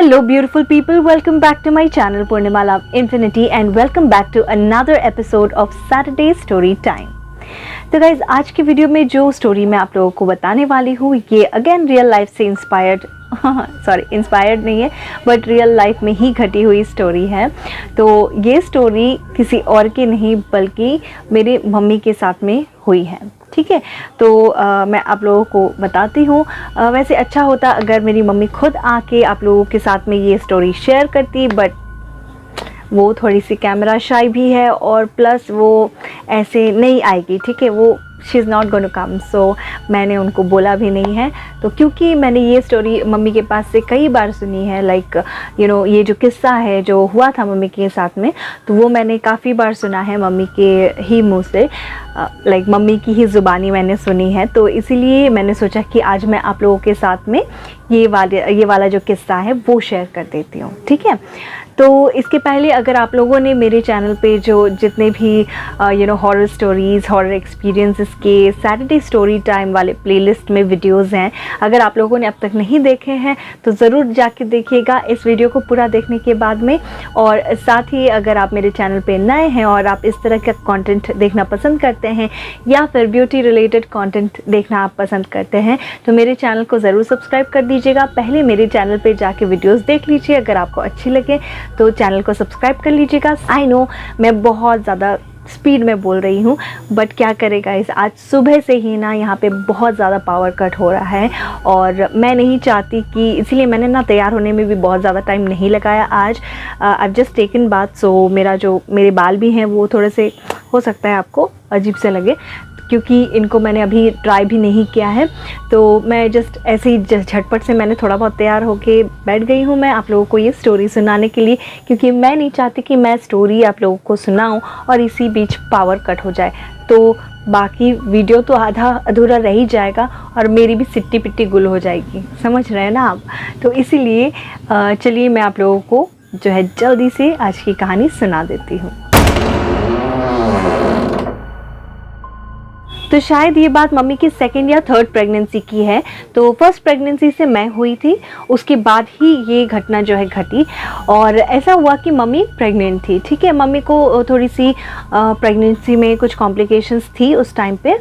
Hello beautiful people, welcome back to my channel Purnima Love Infinity and welcome back to another episode of Saturday Story Time। तो guys आज की video में जो story मैं आप लोगों को बताने वाली हूँ ये अगेन रियल लाइफ से इंस्पायर्ड नहीं है बट रियल लाइफ में ही घटी हुई स्टोरी है। तो ये स्टोरी किसी और की नहीं बल्कि मेरे मम्मी के साथ में हुई है। ठीक है, तो मैं आप लोगों को बताती हूँ। वैसे अच्छा होता अगर मेरी मम्मी खुद आके आप लोगों के साथ में ये स्टोरी शेयर करती, बट वो थोड़ी सी कैमरा शाई भी है और प्लस वो ऐसे नहीं आएगी। ठीक है, वो she is not going to come, so मैंने उनको बोला भी नहीं है। तो क्योंकि मैंने ये स्टोरी मम्मी के पास से कई बार सुनी है, लाइक ये जो किस्सा है जो हुआ था मम्मी के साथ में, तो वो मैंने काफ़ी बार सुना है मम्मी के ही मुंह से, लाइक मम्मी की ही ज़ुबानी मैंने सुनी है। तो इसीलिए मैंने सोचा कि आज मैं आप लोगों के साथ में ये वाला जो किस्सा है वो शेयर कर देती हूँ। ठीक है, तो इसके पहले अगर आप लोगों ने मेरे चैनल पे जो जितने भी हॉरर स्टोरीज़, हॉरर एक्सपीरियंसेस के सैटरडे स्टोरी टाइम वाले प्लेलिस्ट में वीडियोस हैं, अगर आप लोगों ने अब तक नहीं देखे हैं तो ज़रूर जाके देखिएगा इस वीडियो को पूरा देखने के बाद में। और साथ ही अगर आप मेरे चैनल पे नए हैं और आप इस तरह का कंटेंट देखना पसंद करते हैं या फिर ब्यूटी रिलेटेड कंटेंट देखना आप पसंद करते हैं तो मेरे चैनल को ज़रूर सब्सक्राइब कर दीजिएगा। पहले मेरे चैनल पर जाके वीडियोज़ देख लीजिए, अगर आपको अच्छी लगे तो चैनल को सब्सक्राइब कर लीजिएगा। आई नो मैं बहुत ज़्यादा स्पीड में बोल रही हूँ बट क्या करेगा, इस आज सुबह से ही ना यहाँ पे बहुत ज़्यादा पावर कट हो रहा है और मैं नहीं चाहती कि, इसीलिए मैंने ना तैयार होने में भी बहुत ज़्यादा टाइम नहीं लगाया। आज आई जस्ट टेकन बाथ, सो मेरे बाल भी हैं वो थोड़े से हो सकता है आपको अजीब से लगे क्योंकि इनको मैंने अभी ट्राई भी नहीं किया है। तो मैं जस्ट ऐसे ही झटपट से मैंने थोड़ा बहुत तैयार होके बैठ गई हूँ मैं आप लोगों को ये स्टोरी सुनाने के लिए, क्योंकि मैं नहीं चाहती कि मैं स्टोरी आप लोगों को सुनाऊँ और इसी बीच पावर कट हो जाए, तो बाकी वीडियो तो आधा अधूरा रह ही जाएगा और मेरी भी सिट्टी पिट्टी गुल हो जाएगी, समझ रहे हैं ना आप। तो इसीलिए चलिए मैं आप लोगों को जो है जल्दी से आज की कहानी सुना देती हूँ। तो शायद ये बात मम्मी की सेकेंड या थर्ड प्रेगनेंसी की है। तो फर्स्ट प्रेगनेंसी से मैं हुई थी, उसके बाद ही ये घटना जो है घटी। और ऐसा हुआ कि मम्मी प्रेग्नेंट थी। ठीक है, मम्मी को थोड़ी सी प्रेगनेंसी में कुछ कॉम्प्लिकेशंस थी उस टाइम पे,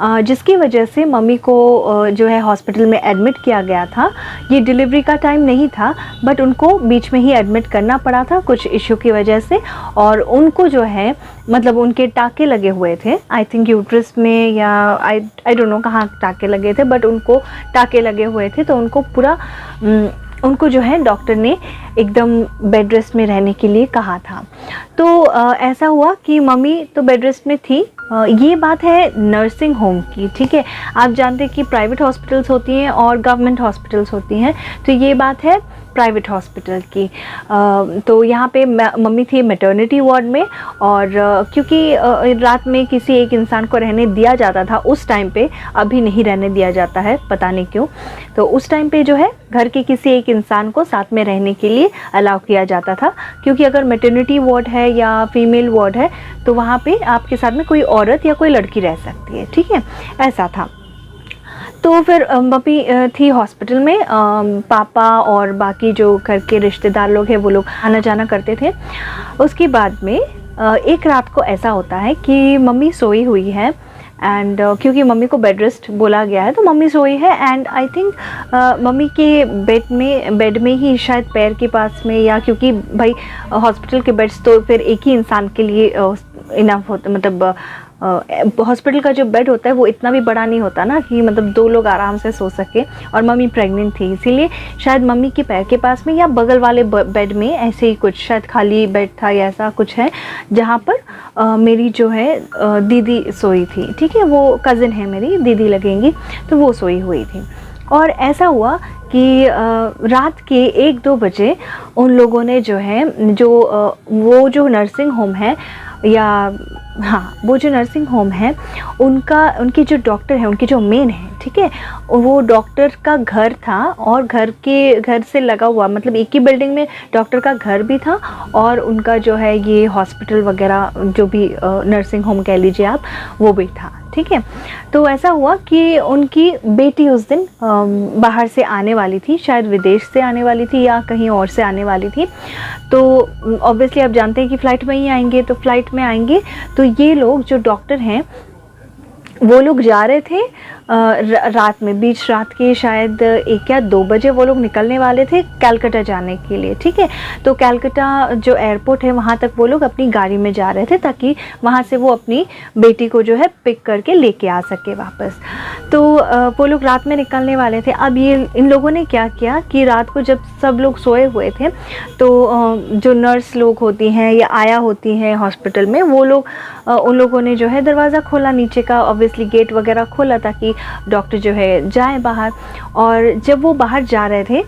जिसकी वजह से मम्मी को जो है हॉस्पिटल में एडमिट किया गया था। ये डिलीवरी का टाइम नहीं था बट उनको बीच में ही एडमिट करना पड़ा था कुछ इश्यू की वजह से। और उनको जो है मतलब उनके टाँके लगे हुए थे, आई थिंक यूट्रस में या आई डोंट नो कहाँ टाँके लगे थे, बट उनको टाँके लगे हुए थे। तो उनको पूरा उनको जो है डॉक्टर ने एकदम बेड रेस्ट में रहने के लिए कहा था। तो ऐसा हुआ कि मम्मी तो बेड रेस्ट में थी। ये बात है नर्सिंग होम की। ठीक है, आप जानते हैं कि प्राइवेट हॉस्पिटल्स होती हैं और गवर्नमेंट हॉस्पिटल्स होती हैं, तो ये बात है प्राइवेट हॉस्पिटल की। तो यहाँ पे मम्मी थी मैटरनिटी वार्ड में, और क्योंकि रात में किसी एक इंसान को रहने दिया जाता था उस टाइम पे, अभी नहीं रहने दिया जाता है पता नहीं क्यों। तो उस टाइम पे जो है घर के किसी एक इंसान को साथ में रहने के लिए अलाउ किया जाता था, क्योंकि अगर मैटरनिटी वार्ड है या फीमेल वार्ड है तो वहाँ पे आपके साथ में कोई औरत या कोई लड़की रह सकती है। ठीक है, ऐसा था। तो फिर मम्मी थी हॉस्पिटल में, पापा और बाकी जो घर के रिश्तेदार लोग हैं वो लोग आना जाना करते थे। उसके बाद में एक रात को ऐसा होता है कि मम्मी सोई हुई है एंड क्योंकि मम्मी को बेड रेस्ट बोला गया है तो मम्मी सोई है। एंड आई थिंक मम्मी के बेड में ही शायद पैर के पास में, या क्योंकि भाई हॉस्पिटल के बेड्स तो फिर एक ही इंसान के लिए इनफ होता, मतलब हॉस्पिटल का जो बेड होता है वो इतना भी बड़ा नहीं होता ना कि मतलब दो लोग आराम से सो सके। और मम्मी प्रेग्नेंट थी इसीलिए शायद मम्मी के पैर के पास में या बगल वाले बेड में ऐसे ही कुछ शायद खाली बेड था या ऐसा कुछ है, जहाँ पर मेरी जो है दीदी सोई थी। ठीक है, वो कज़िन है मेरी, दीदी लगेंगी, तो वो सोई हुई थी। और ऐसा हुआ कि रात के 1-2 बजे उन लोगों ने जो है वो जो नर्सिंग होम है या हाँ, वो जो नर्सिंग होम है उनके जो डॉक्टर हैं, उनके जो मेन हैं, ठीक है, वो डॉक्टर का घर था और घर से लगा हुआ, मतलब एक ही बिल्डिंग में डॉक्टर का घर भी था और उनका जो है ये हॉस्पिटल वगैरह जो भी नर्सिंग होम कह लीजिए आप, वो भी था, ठीक है। तो ऐसा हुआ कि उनकी बेटी उस दिन बाहर से आने वाली थी, शायद विदेश से आने वाली थी या कहीं और से आने वाली थी। तो ऑब्वियसली आप जानते हैं कि फ़्लाइट में ही आएंगे, तो फ्लाइट में आएंगे तो ये लोग जो डॉक्टर हैं वो लोग जा रहे थे रात में, बीच रात के शायद 1 या 2 बजे वो लोग निकलने वाले थे कलकत्ता जाने के लिए, ठीक है। तो कलकत्ता जो एयरपोर्ट है वहाँ तक वो लोग अपनी गाड़ी में जा रहे थे ताकि वहाँ से वो अपनी बेटी को जो है पिक करके लेके आ सके वापस। तो वो लोग रात में निकलने वाले थे। अब ये इन लोगों ने क्या किया कि रात को जब सब लोग सोए हुए थे तो जो नर्स लोग होती हैं या आया होती हैं हॉस्पिटल में, वो लोग उन लोगों ने जो है दरवाज़ा खोला नीचे का, ऑब्वियसली गेट वगैरह खोला ताकि डॉक्टर जो है जाए बाहर। और जब वो बाहर जा रहे थे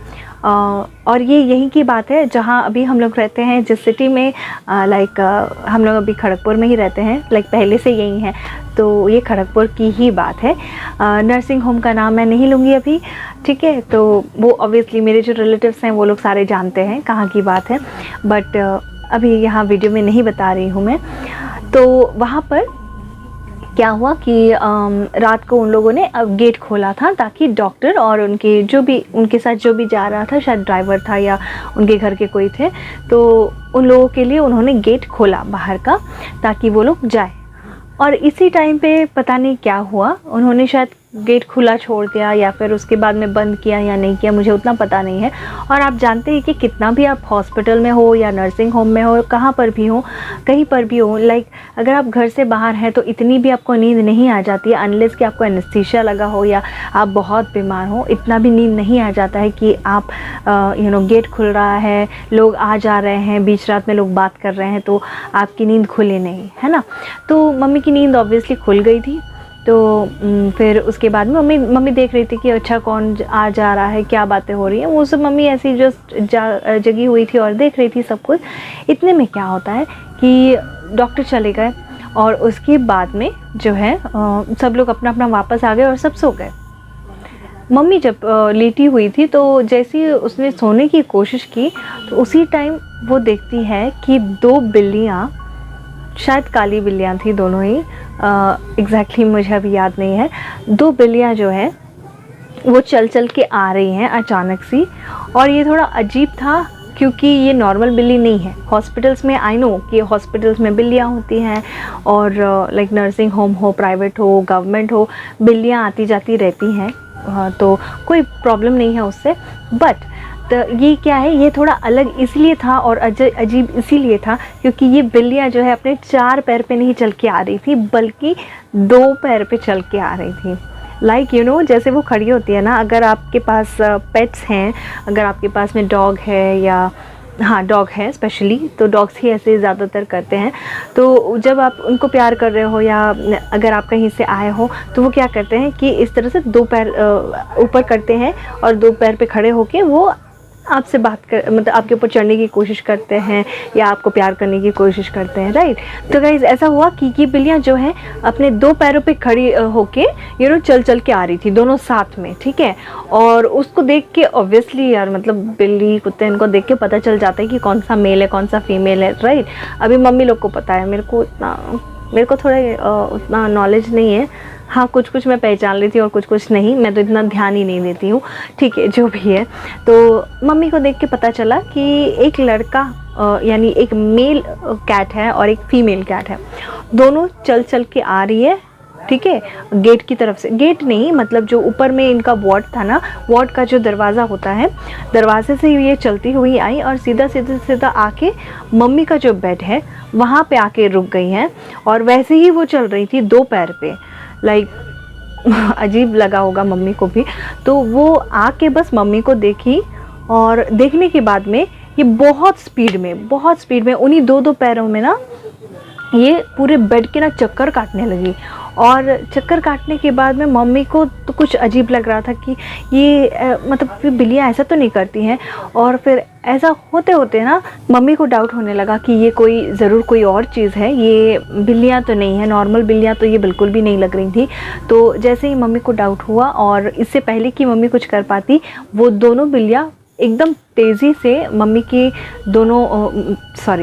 और ये यहीं की बात है जहाँ अभी हम लोग रहते हैं, जिस सिटी में लाइक हम लोग अभी खड़गपुर में ही रहते हैं, लाइक पहले से यही हैं, तो ये खड़गपुर की ही बात है। नर्सिंग होम का नाम मैं नहीं लूँगी अभी, ठीक है। तो वो ऑब्वियसली मेरे जो रिलेटिव्स हैं वो लोग सारे जानते हैं कहाँ की बात है, बट अभी यहाँ वीडियो में नहीं बता रही हूँ मैं। तो वहाँ पर क्या हुआ कि रात को उन लोगों ने अब गेट खोला था ताकि डॉक्टर और उनके साथ जो भी जा रहा था, शायद ड्राइवर था या उनके घर के कोई थे, तो उन लोगों के लिए उन्होंने गेट खोला बाहर का ताकि वो लोग जाए। और इसी टाइम पे पता नहीं क्या हुआ, उन्होंने शायद गेट खुला छोड़ दिया या फिर उसके बाद में बंद किया या नहीं किया, मुझे उतना पता नहीं है। और आप जानते हैं कि कितना भी आप हॉस्पिटल में हो या नर्सिंग होम में हो, कहाँ पर भी हो, कहीं पर भी हो, लाइक अगर आप घर से बाहर हैं तो इतनी भी आपको नींद नहीं आ जाती है अनलेस कि आपको एनेस्थीसिया लगा हो या आप बहुत बीमार हो। इतना भी नींद नहीं आ जाता है कि आप गेट खुल रहा है, लोग आ जा रहे हैं, बीच रात में लोग बात कर रहे हैं तो आपकी नींद खुले नहीं, है ना। तो मम्मी की नींद ऑब्वियसली खुल गई थी। तो फिर उसके बाद में मम्मी देख रही थी कि अच्छा कौन आ जा रहा है, क्या बातें हो रही हैं, वो सब मम्मी ऐसी जस्ट जगी हुई थी और देख रही थी सब कुछ। इतने में क्या होता है कि डॉक्टर चले गए और उसके बाद में जो है सब लोग अपना अपना वापस आ गए और सब सो गए। मम्मी जब लेटी हुई थी तो जैसे ही उसने सोने की कोशिश की तो उसी टाइम वो देखती है कि 2 बिल्लियाँ, शायद काली बिल्लियाँ थी दोनों ही, एग्जैक्टली मुझे अभी याद नहीं है, 2 बिल्लियाँ जो है वो चल चल के आ रही हैं अचानक सी। और ये थोड़ा अजीब था क्योंकि ये नॉर्मल बिल्ली नहीं है। हॉस्पिटल्स में आई नो कि हॉस्पिटल्स में बिल्लियाँ होती हैं और लाइक नर्सिंग होम हो, प्राइवेट हो, गवर्नमेंट हो, बिल्लियाँ आती जाती रहती हैं, तो कोई प्रॉब्लम नहीं है उससे। बट तो ये क्या है, ये थोड़ा अलग इसलिए था और अजीब इसीलिए था क्योंकि ये बिल्लियाँ जो है अपने 4 पैर पे नहीं चल के आ रही थी बल्कि 2 पैर पे चल के आ रही थी। लाइक जैसे वो खड़ी होती है ना, अगर आपके पास पेट्स हैं, अगर आपके पास में डॉग है या हाँ डॉग है स्पेशली, तो डॉग्स ही ऐसे ज़्यादातर करते हैं। तो जब आप उनको प्यार कर रहे हो या अगर आप कहीं से आए हो तो वो क्या करते हैं कि इस तरह से 2 पैर ऊपर करते हैं और 2 पैर पे खड़े होके वो आपसे बात कर, मतलब आपके ऊपर चढ़ने की कोशिश करते हैं या आपको प्यार करने की कोशिश करते हैं, राइट। तो गाइस ऐसा हुआ कि ये बिल्लियाँ जो हैं अपने 2 पैरों पे खड़ी होके चल चल के आ रही थी दोनों साथ में, ठीक है। और उसको देख के ऑब्वियसली यार, मतलब बिल्ली कुत्ते इनको देख के पता चल जाता है कि कौन सा मेल है कौन सा फीमेल है, राइट। अभी मम्मी लोग को पता है, मेरे को थोड़ा उतना नॉलेज नहीं है। हाँ कुछ कुछ मैं पहचान लेती हूँ और कुछ कुछ नहीं, मैं तो इतना ध्यान ही नहीं देती हूँ, ठीक है, जो भी है। तो मम्मी को देख के पता चला कि एक लड़का यानी एक मेल कैट है और एक फीमेल कैट है, दोनों चल चल के आ रही है, ठीक है, गेट की तरफ से। गेट नहीं, मतलब जो ऊपर में इनका वार्ड था ना, वार्ड का जो दरवाज़ा होता है, दरवाजे से ये चलती हुई आई और सीधा आके मम्मी का जो बेड है वहाँ पे आके रुक गई हैं। और वैसे ही वो चल रही थी 2 पैर पे, लाइक अजीब लगा होगा मम्मी को भी। तो वो आके बस मम्मी को देखी और देखने के बाद में ये बहुत स्पीड में उन्हीं 2 पैरों में ना ये पूरे बेड के ना चक्कर काटने लगी। और चक्कर काटने के बाद में मम्मी को तो कुछ अजीब लग रहा था कि ये मतलब फिर बिल्लियाँ ऐसा तो नहीं करती हैं। और फिर ऐसा होते होते ना मम्मी को डाउट होने लगा कि ये कोई ज़रूर कोई और चीज़ है, ये बिल्लियाँ तो नहीं है, नॉर्मल बिल्लियाँ तो ये बिल्कुल भी नहीं लग रही थी। तो जैसे ही मम्मी को डाउट हुआ और इससे पहले कि मम्मी कुछ कर पाती, वो दोनों बिल्लियाँ एकदम तेज़ी से मम्मी की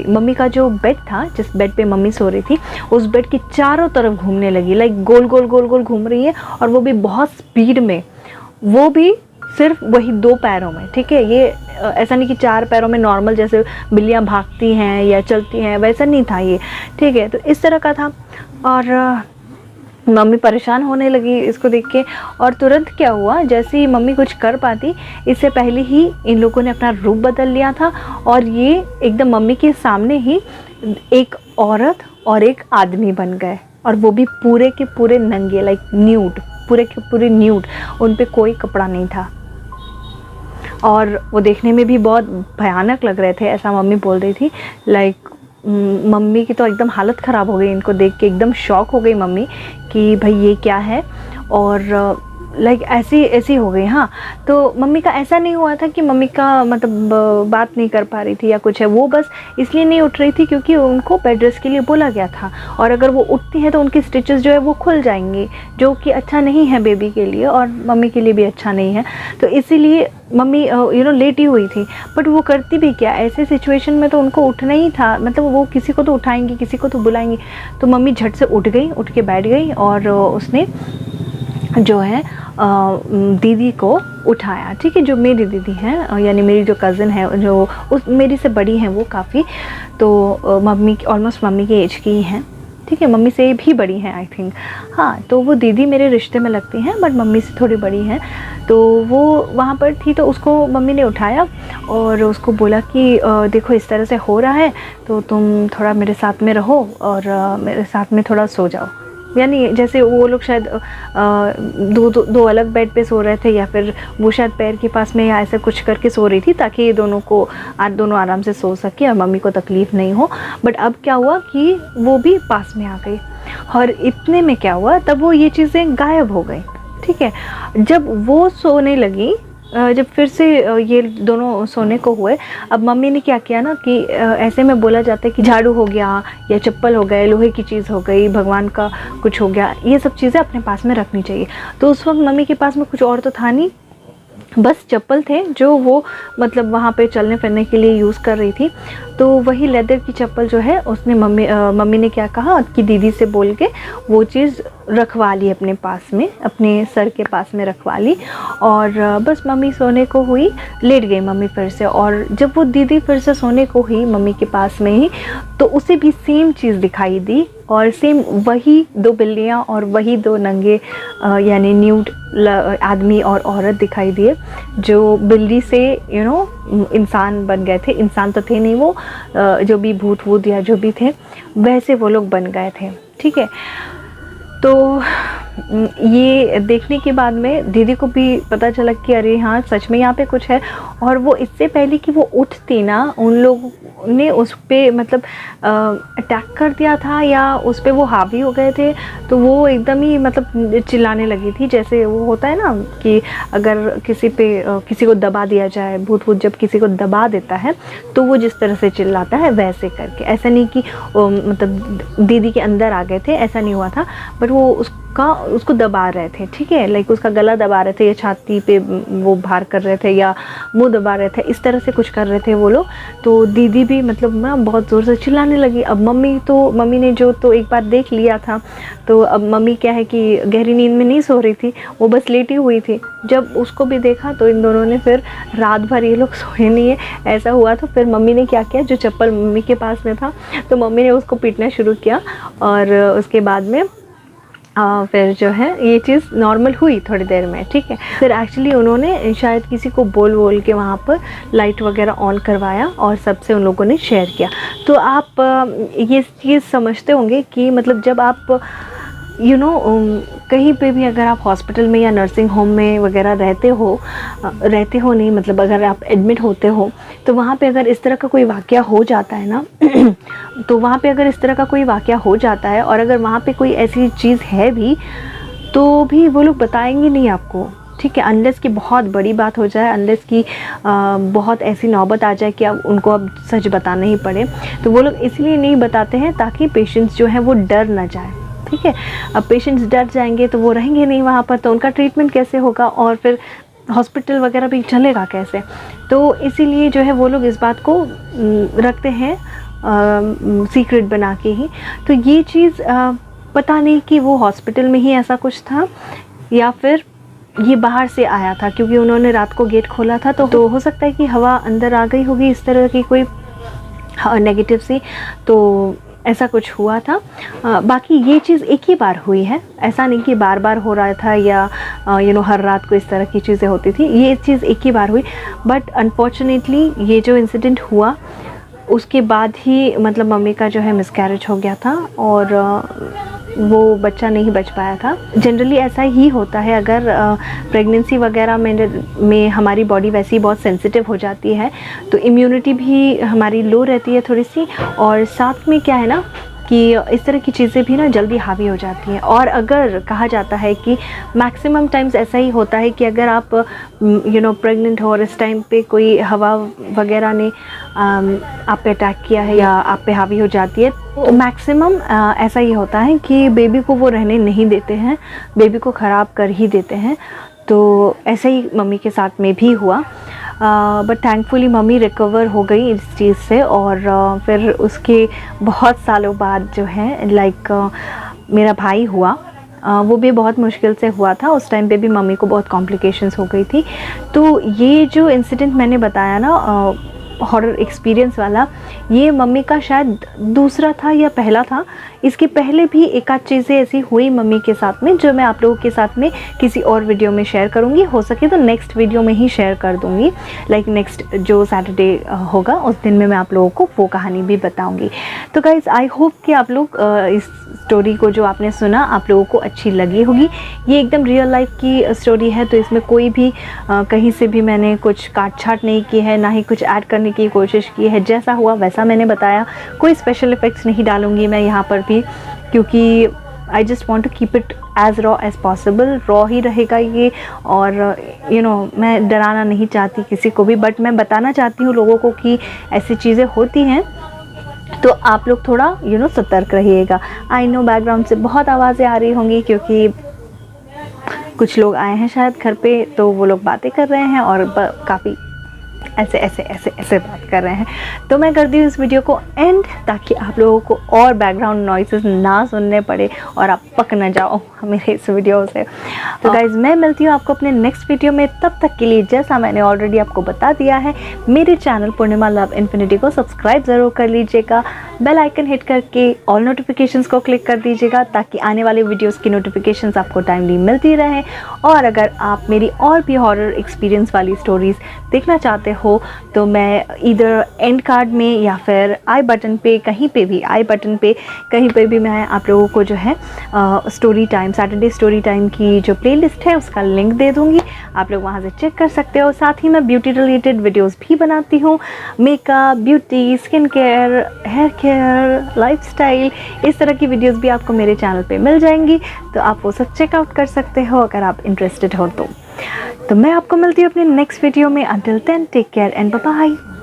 मम्मी का जो बेड था, जिस बेड पे मम्मी सो रही थी, उस बेड की चारों तरफ घूमने लगी। लाइक गोल गोल गोल गोल घूम रही है, और वो भी बहुत स्पीड में, वो भी सिर्फ वही 2 पैरों में। ठीक है, ये ऐसा नहीं कि 4 पैरों में नॉर्मल जैसे बिल्लियाँ भागती हैं या चलती हैं, वैसा नहीं था ये। ठीक है, तो इस तरह का था। और मम्मी परेशान होने लगी इसको देख के। और तुरंत क्या हुआ, जैसे ही मम्मी कुछ कर पाती, इससे पहले ही इन लोगों ने अपना रूप बदल लिया था, और ये एकदम मम्मी के सामने ही एक औरत और एक आदमी बन गए। और वो भी पूरे के पूरे नंगे, लाइक न्यूड, पूरे के पूरे न्यूड, उन पे कोई कपड़ा नहीं था। और वो देखने में भी बहुत भयानक लग रहे थे, ऐसा मम्मी बोल रही थी। लाइक मम्मी की तो एकदम हालत ख़राब हो गई इनको देख के, एकदम शॉक हो गई मम्मी कि भाई ये क्या है। और लाइक ऐसी हो गई। हाँ, तो मम्मी का ऐसा नहीं हुआ था कि मम्मी का मतलब बात नहीं कर पा रही थी या कुछ है, वो बस इसलिए नहीं उठ रही थी क्योंकि उनको बेड रेस्ट के लिए बोला गया था, और अगर वो उठती हैं तो उनकी स्टिचेस जो है वो खुल जाएंगी, जो कि अच्छा नहीं है बेबी के लिए, और मम्मी के लिए भी अच्छा नहीं है। तो इसीलिए मम्मी लेटी हुई थी। बट वो करती भी क्या, ऐसे सिचुएशन में तो उनको उठना ही था, मतलब वो किसी को तो उठाएंगी, किसी को तो बुलाएंगी। तो मम्मी झट से उठ गई, उठ के बैठ गई, और उसने जो है दीदी को उठाया। ठीक है, जो मेरी दीदी हैं, यानी मेरी जो कज़न है, जो उस मेरी से बड़ी हैं वो काफ़ी, तो मम्मी ऑलमोस्ट मम्मी की एज की ही हैं। ठीक है, मम्मी से भी बड़ी हैं आई थिंक। हाँ, तो वो दीदी मेरे रिश्ते में लगती हैं, बट मम्मी से थोड़ी बड़ी हैं। तो वो वहाँ पर थी, तो उसको मम्मी ने उठाया और उसको बोला कि देखो इस तरह से हो रहा है, तो तुम थोड़ा मेरे साथ में रहो और मेरे साथ में थोड़ा सो जाओ। यानी जैसे वो लोग शायद दो अलग बेड पे सो रहे थे, या फिर वो शायद पैर के पास में या ऐसे कुछ करके सो रही थी, ताकि दोनों आराम से सो सके और मम्मी को तकलीफ़ नहीं हो। बट अब क्या हुआ कि वो भी पास में आ गई, और इतने में क्या हुआ, तब वो ये चीज़ें गायब हो गई। ठीक है, जब वो सोने लगी, जब फिर से ये दोनों सोने को हुए, अब मम्मी ने क्या किया ना कि ऐसे में बोला जाता है कि झाड़ू हो गया, या चप्पल हो गए, लोहे की चीज़ हो गई, भगवान का कुछ हो गया, ये सब चीज़ें अपने पास में रखनी चाहिए। तो उस वक्त मम्मी के पास में कुछ और तो था नहीं, बस चप्पल थे जो वो मतलब वहाँ पे चलने फिरने के लिए यूज़ कर रही थी। तो वही लेदर की चप्पल जो है, उसने मम्मी ने क्या कहा कि दीदी से बोल के वो चीज़ रखवा ली अपने पास में, अपने सर के पास में रखवा ली। और बस मम्मी सोने को हुई, लेट गई मम्मी फिर से। और जब वो दीदी फिर से सोने को हुई मम्मी के पास में ही, तो उसे भी सेम चीज़ दिखाई दी, और सेम वही 2 बिल्लियाँ और वही 2 नंगे यानी न्यूड आदमी और औरत दिखाई दिए, जो बिल्ली से इंसान बन गए थे। इंसान तो थे नहीं वो, जो भी भूत वूत या जो भी थे वैसे वो लोग बन गए थे। ठीक है, तो ये देखने के बाद में दीदी को भी पता चला कि अरे हाँ, सच में यहाँ पे कुछ है। और वो इससे पहले कि वो उठती ना, उन लोगों ने उस पर मतलब अटैक कर दिया था, या उस पर वो हावी हो गए थे। तो वो एकदम ही मतलब चिल्लाने लगी थी, जैसे वो होता है ना कि अगर किसी को दबा दिया जाए, भूत जब किसी को दबा देता है तो वो जिस तरह से चिल्लाता है वैसे करके। ऐसा नहीं कि मतलब दीदी के अंदर आ गए थे, ऐसा नहीं हुआ था, बट वो उसको दबा रहे थे। ठीक है, लाइक उसका गला दबा रहे थे, या छाती पे वो भार कर रहे थे, या मुंह दबा रहे थे, इस तरह से कुछ कर रहे थे वो लोग। तो दीदी भी मतलब ना बहुत ज़ोर से चिल्लाने लगी। अब मम्मी ने जो तो एक बार देख लिया था, तो अब मम्मी क्या है कि गहरी नींद में नहीं सो रही थी, वो बस लेटी हुई थी। जब उसको भी देखा तो इन दोनों ने फिर रात भर ये लोग सोए नहीं है, ऐसा हुआ। तो फिर मम्मी ने क्या किया, जो चप्पल मम्मी के पास में था, तो मम्मी ने उसको पीटना शुरू किया। और उसके बाद में फिर जो है ये चीज़ नॉर्मल हुई थोड़ी देर में। ठीक है, फिर एक्चुअली उन्होंने शायद किसी को बोल के वहाँ पर लाइट वगैरह ऑन करवाया, और सबसे उन लोगों ने शेयर किया। तो आप ये चीज़ समझते होंगे कि मतलब जब आप कहीं पे भी अगर आप हॉस्पिटल में या नर्सिंग होम में वगैरह रहते हो नहीं, मतलब अगर आप एडमिट होते हो तो वहाँ पे अगर इस तरह का कोई वाक़या हो जाता है ना तो वहाँ पे अगर इस तरह का कोई वाक़या हो जाता है और अगर वहाँ पे कोई ऐसी चीज़ है भी तो भी वो लोग बताएंगे नहीं आपको, ठीक है, अनलेस की बहुत बड़ी बात हो जाए, अनलेस की बहुत ऐसी नौबत आ जाए कि अब उनको अब सच बताना ही पड़े। तो वो लोग इसलिए नहीं बताते हैं ताकि पेशेंट्स जो हैं वो डर ना जाए, ठीक है। अब पेशेंट्स डर जाएंगे तो वो रहेंगे नहीं वहाँ पर, तो उनका ट्रीटमेंट कैसे होगा और फिर हॉस्पिटल वगैरह भी चलेगा कैसे। तो इसीलिए जो है वो लोग इस बात को रखते हैं सीक्रेट बना के ही। तो ये चीज़ पता नहीं कि वो हॉस्पिटल में ही ऐसा कुछ था या फिर ये बाहर से आया था, क्योंकि उन्होंने रात को गेट खोला था तो हो सकता है कि हवा अंदर आ गई होगी इस तरह की कोई नेगेटिव सी, तो ऐसा कुछ हुआ था। बाकी ये चीज़ एक ही बार हुई है, ऐसा नहीं कि बार बार हो रहा था या हर रात को इस तरह की चीज़ें होती थी। ये चीज़ एक ही बार हुई, बट अनफॉर्चुनेटली ये जो इंसिडेंट हुआ उसके बाद ही मतलब मम्मी का जो है मिसकैरेज हो गया था और वो बच्चा नहीं बच पाया था। जनरली ऐसा ही होता है, अगर प्रेगनेंसी वगैरह में हमारी बॉडी वैसे ही बहुत सेंसिटिव हो जाती है तो इम्यूनिटी भी हमारी लो रहती है थोड़ी सी, और साथ में क्या है ना कि इस तरह की चीज़ें भी ना जल्दी हावी हो जाती हैं। और अगर कहा जाता है कि मैक्सिमम टाइम्स ऐसा ही होता है कि अगर आप प्रेग्नेंट हो और इस टाइम पे कोई हवा वगैरह ने आप पे अटैक किया है या आप पे हावी हो जाती है तो मैक्सिमम ऐसा ही होता है कि बेबी को वो रहने नहीं देते हैं, बेबी को ख़राब कर ही देते हैं। तो ऐसा ही मम्मी के साथ में भी हुआ, बट थैंकफुली मम्मी रिकवर हो गई इस चीज़ से। और फिर उसके बहुत सालों बाद जो है मेरा भाई हुआ, वो भी बहुत मुश्किल से हुआ था। उस टाइम पे भी मम्मी को बहुत कॉम्प्लिकेशंस हो गई थी। तो ये जो इंसिडेंट मैंने बताया ना हॉरर एक्सपीरियंस वाला, ये मम्मी का शायद दूसरा था या पहला था। इसके पहले भी एक आध चीज़ें ऐसी हुई मम्मी के साथ में जो मैं आप लोगों के साथ में किसी और वीडियो में शेयर करूँगी, हो सके तो नेक्स्ट वीडियो में ही शेयर कर दूँगी, नेक्स्ट जो सैटरडे होगा उस दिन में मैं आप लोगों को वो कहानी भी बताऊँगी। तो गाइज़ आई होप कि आप लोग इस स्टोरी को जो आपने सुना आप लोगों को अच्छी लगी होगी। ये एकदम रियल लाइफ की स्टोरी है, तो इसमें कोई भी कहीं से भी मैंने कुछ काट छाट नहीं की है, ना ही कुछ ऐड करने की कोशिश की है। जैसा हुआ वैसा मैंने बताया, कोई स्पेशल इफ़ेक्ट्स नहीं डालूंगी मैं यहाँ पर भी, क्योंकि I just want to keep it as raw as possible. Raw ही रहेगा ये, और मैं डराना नहीं चाहती किसी को भी, बट मैं बताना चाहती हूँ लोगों को कि ऐसी चीज़ें होती हैं तो आप लोग थोड़ा सतर्क रहिएगा। आई नो बैकग्राउंड से बहुत आवाज़ें आ रही होंगी क्योंकि कुछ लोग आए हैं शायद घर पे, तो वो लोग बातें कर रहे हैं और काफ़ी ऐसे बात कर रहे हैं। तो मैं करती हूँ इस वीडियो को एंड, ताकि आप लोगों को और बैकग्राउंड नॉइसेस ना सुनने पड़े और आप पक ना जाओ मेरे इस वीडियो से। तो गाइज़ मैं मिलती हूँ आपको अपने नेक्स्ट वीडियो में। तब तक के लिए जैसा मैंने ऑलरेडी आपको बता दिया है, मेरे चैनल पूर्णिमा लव इन्फिनिटी को सब्सक्राइब ज़रूर कर लीजिएगा, बेल आइकन हिट करके ऑल नोटिफिकेशंस को क्लिक कर दीजिएगा ताकि आने वाले वीडियोस की नोटिफिकेशंस आपको टाइमली मिलती रहे। और अगर आप मेरी और भी हॉरर एक्सपीरियंस वाली स्टोरीज़ देखना चाहते हो तो मैं इधर एंड कार्ड में या फिर आई बटन पे कहीं पे भी मैं आप लोगों को जो है story time, Saturday story time की जो प्लेलिस्ट है उसका लिंक दे दूँगी, आप लोग वहाँ से चेक कर सकते हो। साथ ही मैं ब्यूटी रिलेटेड वीडियोस भी बनाती हूँ, makeup, beauty, skin care, hair care, lifestyle, इस तरह की वीडियोस भी आपको मेरे चैनल पे मिल जाएंगी, तो आप वो सब चेकआउट कर सकते हो अगर आप इंटरेस्टेड हो तो मैं आपको मिलती हूँ अपने नेक्स्ट वीडियो में। Until then take care and bye bye.